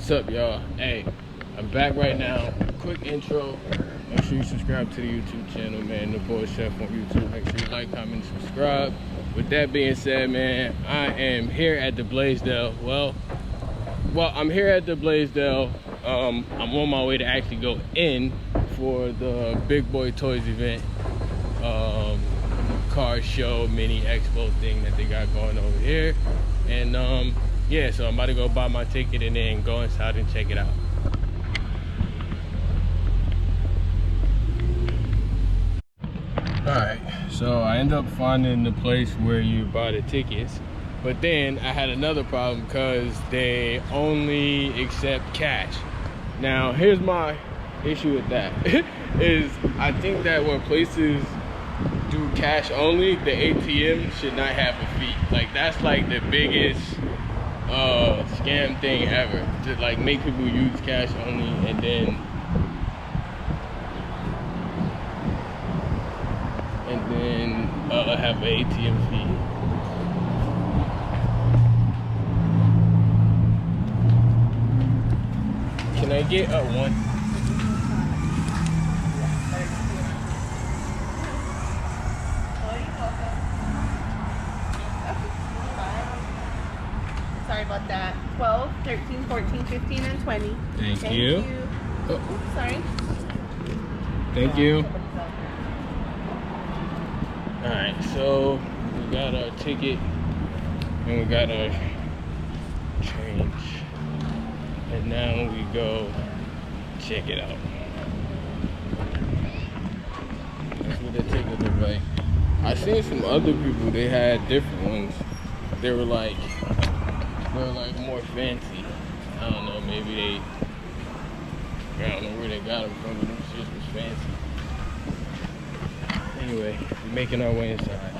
What's up, y'all? Hey, I'm back right now. Quick intro. Make sure you subscribe to the YouTube channel, man. The Boy Chef on YouTube. Make sure you like, comment, and subscribe. With that being said, man, I am here at the Blaisdell. Well, I'm here at the Blaisdell. I'm on my way to actually go in for the Big Boy Toys event, car show, mini expo thing that they got going over here. And yeah, so I'm about to go buy my ticket and then go inside and check it out. Alright, so I ended up finding the place where you buy the tickets, but then I had another problem because they only accept cash. Now here's my issue with that is I think that when places do cash only, the ATM should not have a fee. Like, that's like the biggest scam thing ever, to like make people use cash only and then have an ATM fee. Can I get a one? Sorry about that. 12, 13, 14, 15, and 20. Thank you. Oh. Oops, sorry. Thank you. Alright, so we got our ticket and we got our change. And now we go check it out. That's what the ticket look like. I seen some other people, they had different ones. They were like more fancy. I don't know, maybe I don't know where they got them from, but them shit was fancy. Anyway, we're making our way inside.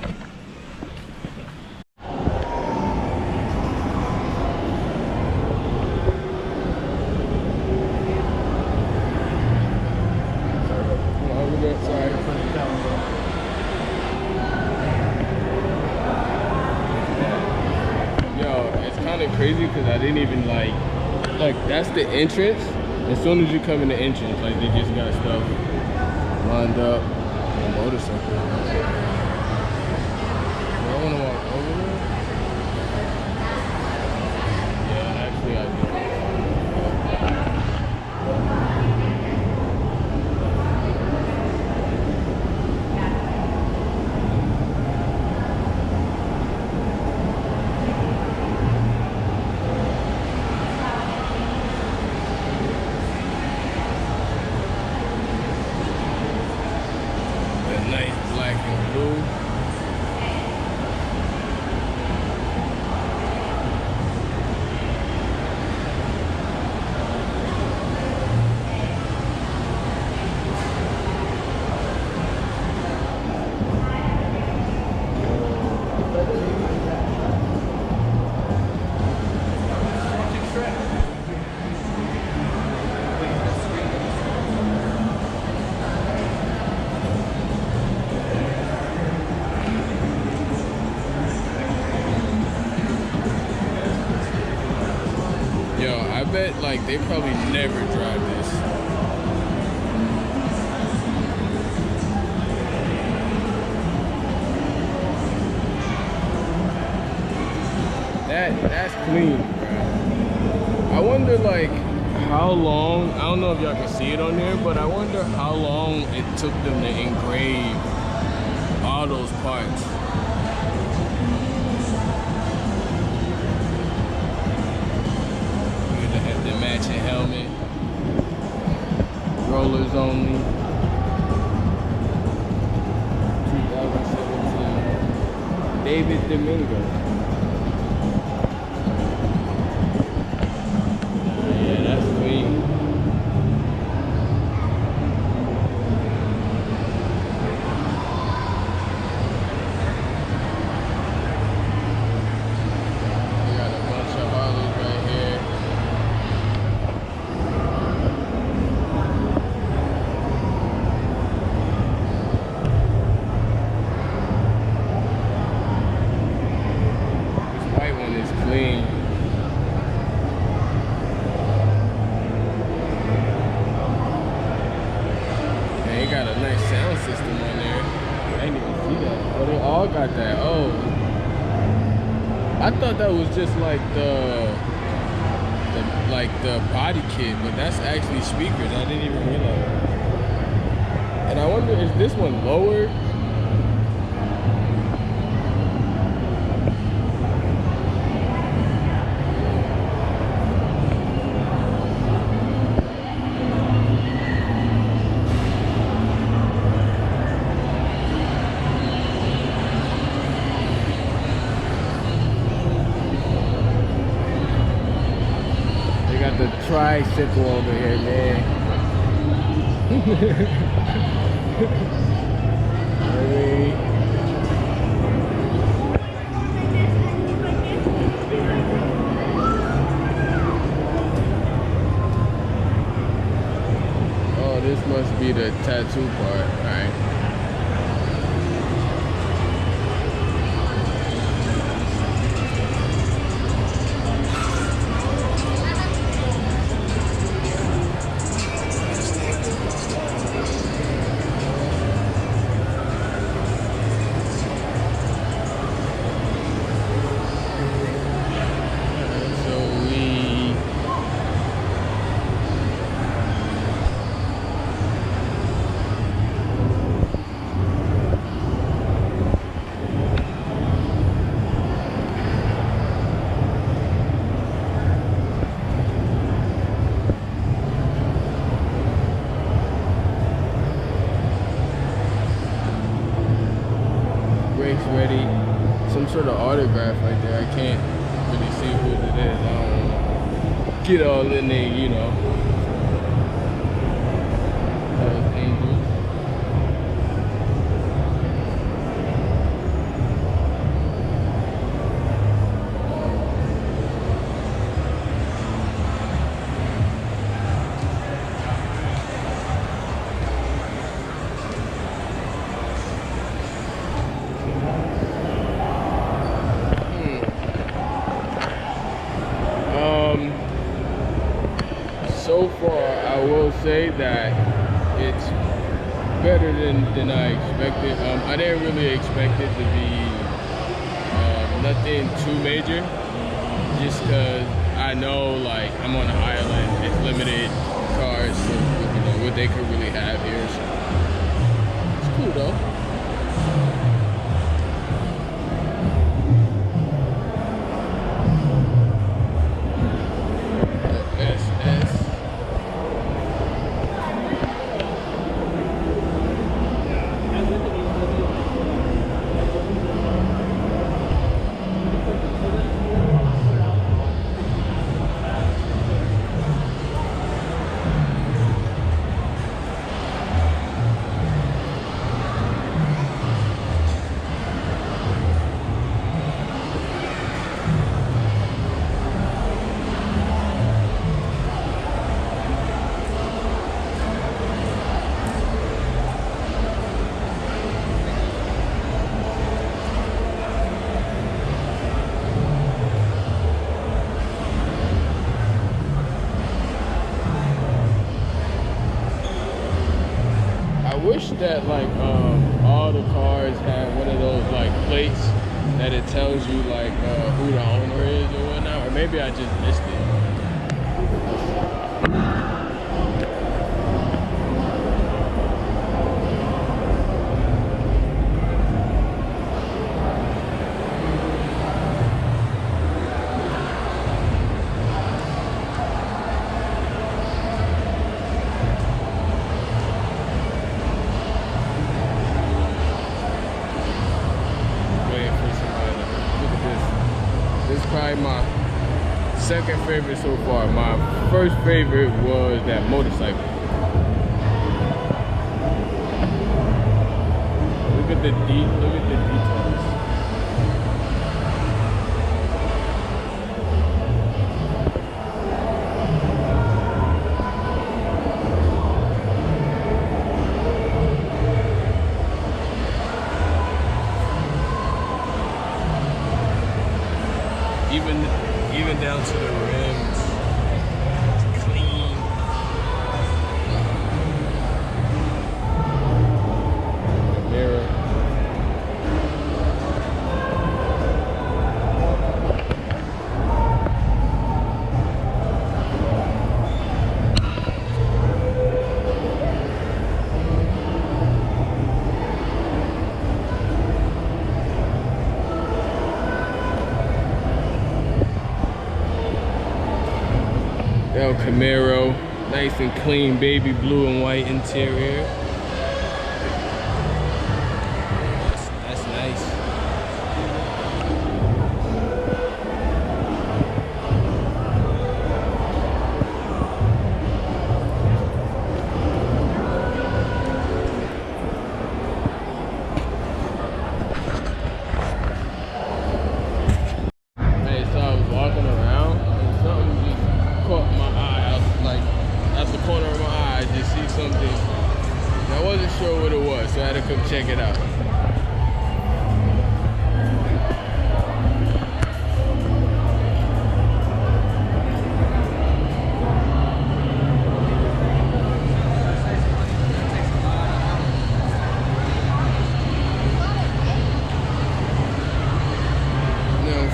Crazy because I didn't even like that's the entrance. As soon as you come in the entrance, like they just got stuff lined up on a motorcycle. Do I want to walk over there? Yeah, actually I do. I bet like they probably never drive this. That's clean, bro. I wonder like how long, I don't know if y'all can see it on there, but I wonder how long it took them to engrave all those parts. The matching helmet, rollers only, 2017, David Domingo. Yeah, that's clean. We got a bunch of Harleys right here. thought that was just like the body kit, but that's actually speakers. I didn't even realize. And I wonder, is this one lowered? The tricycle over here, man. Oh, this must be the tattoo part, all right. Ready, some sort of autograph right there. I can't really see who it is. I don't get all in there, you know. Those angels. So far, I will say that it's better than I expected. I didn't really expect it to be nothing too major, just because I know, like, I'm on an island, it's limited cars, so, you know, what they could really have here. So it's cool though. I wish that like all the cars had one of those like plates that it tells you like who the owner is or whatnot, or maybe I just missed it. Probably my second favorite so far. My first favorite was that motorcycle. Look at the details. Even down to the rims, it's clean. The mirror. El Camaro, nice and clean baby blue and white interior. That's nice. Hey, so I was walking around and something just caught my eye. I was like, at the corner of my eye, I just see something. And I wasn't sure what it was, so I had to come check it out.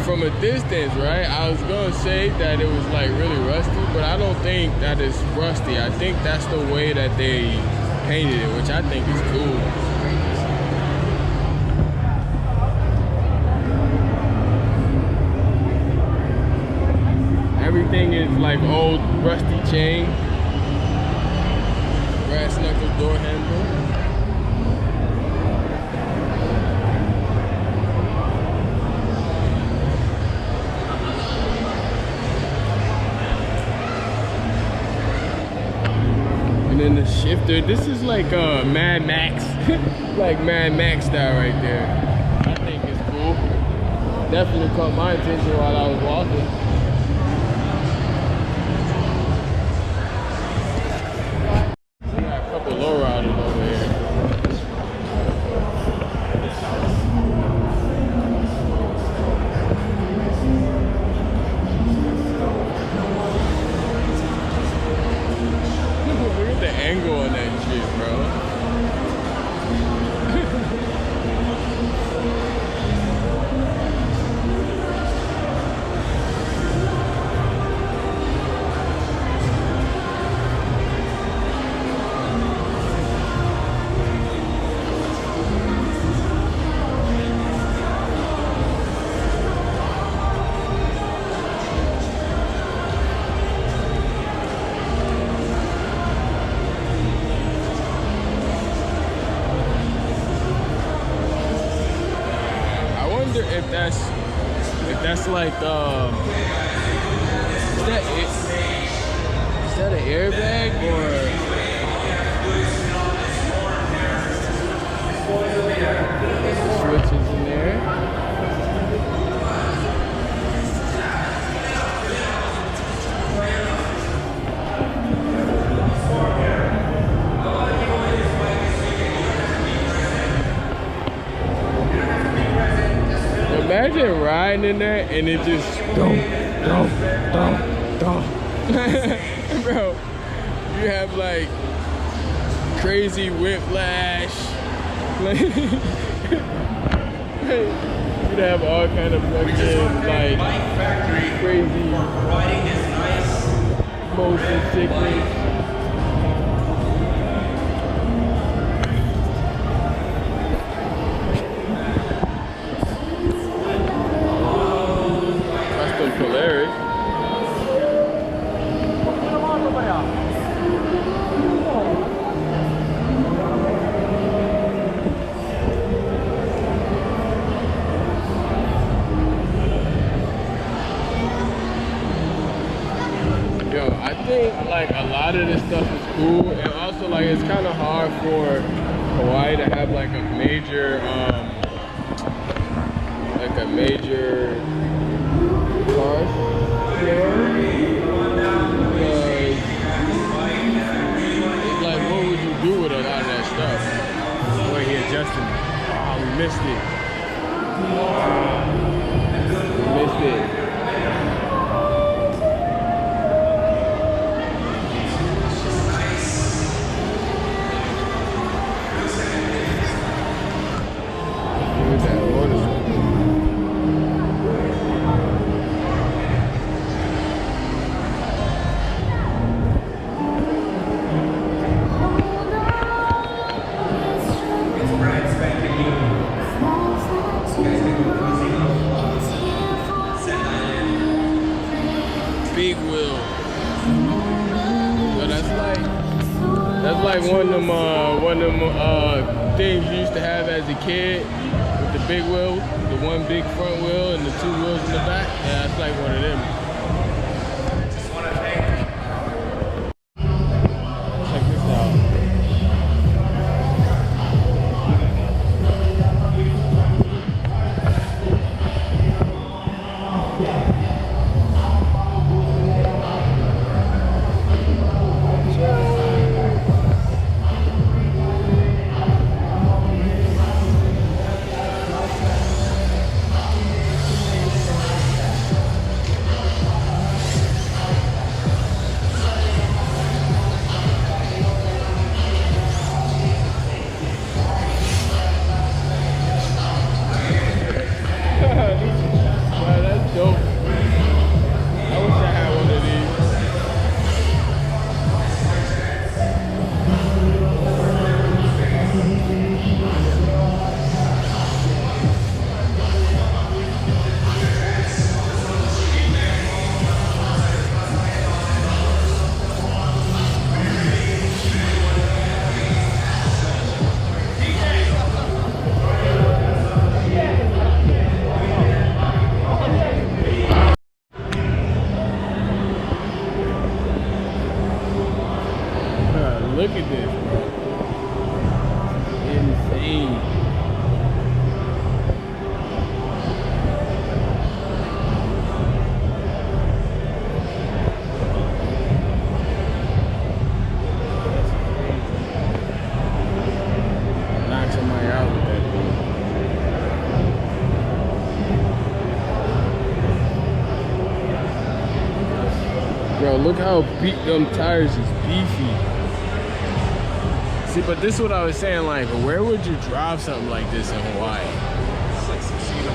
From a distance, right, I was gonna say that it was like really rusty, but I don't think that it's rusty. I think that's the way that they painted it, which I think is cool. Everything is like old rusty chain, brass knuckle door handle. And then the shifter, this is like Mad Max, like Mad Max style right there. I think it's cool. Definitely caught my attention while I was walking. We got a couple lowriders over here. Look at the angle on that shit, bro. If that's like is that an airbag or switches in there? Imagine riding in there and it just don't. Bro, you have like crazy whiplash. Like, you'd have all kind of fucking like crazy motion sickness. Polaris. Yo, I think like a lot of this stuff is cool, and also like it's kind of hard for Hawaii to have like a major car show, because it's like, what would you do with a lot of that stuff? Wait, he adjusting it. Oh, we missed it. We missed it. Look at that motorcycle. Big wheel. That's like one of them things you used to have as a kid with the big wheel, the one big front wheel and the two wheels in the back. Yeah, that's like one of them. Check this out. Wow, that's dope. I wish I had one of these. Look at this, bro. Insane. Knock somebody out with that thing. Bro, look how them tires is beefy. See, but this is what I was saying, like, where would you drive something like this in Hawaii? It's like succeeding.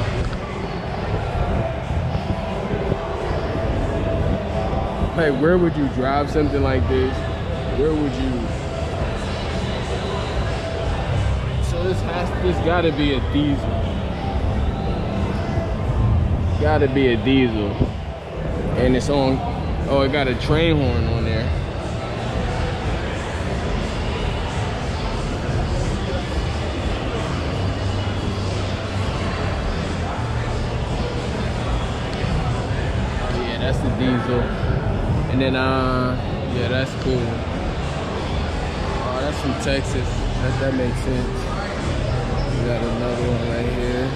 Like, where would you drive something like this? Where would you? So this gotta be a diesel. Gotta be a diesel. And it's on, oh, it got a train horn on there. That's the diesel. And then yeah, that's cool. Oh, that's from Texas. That makes sense. We got another one right here.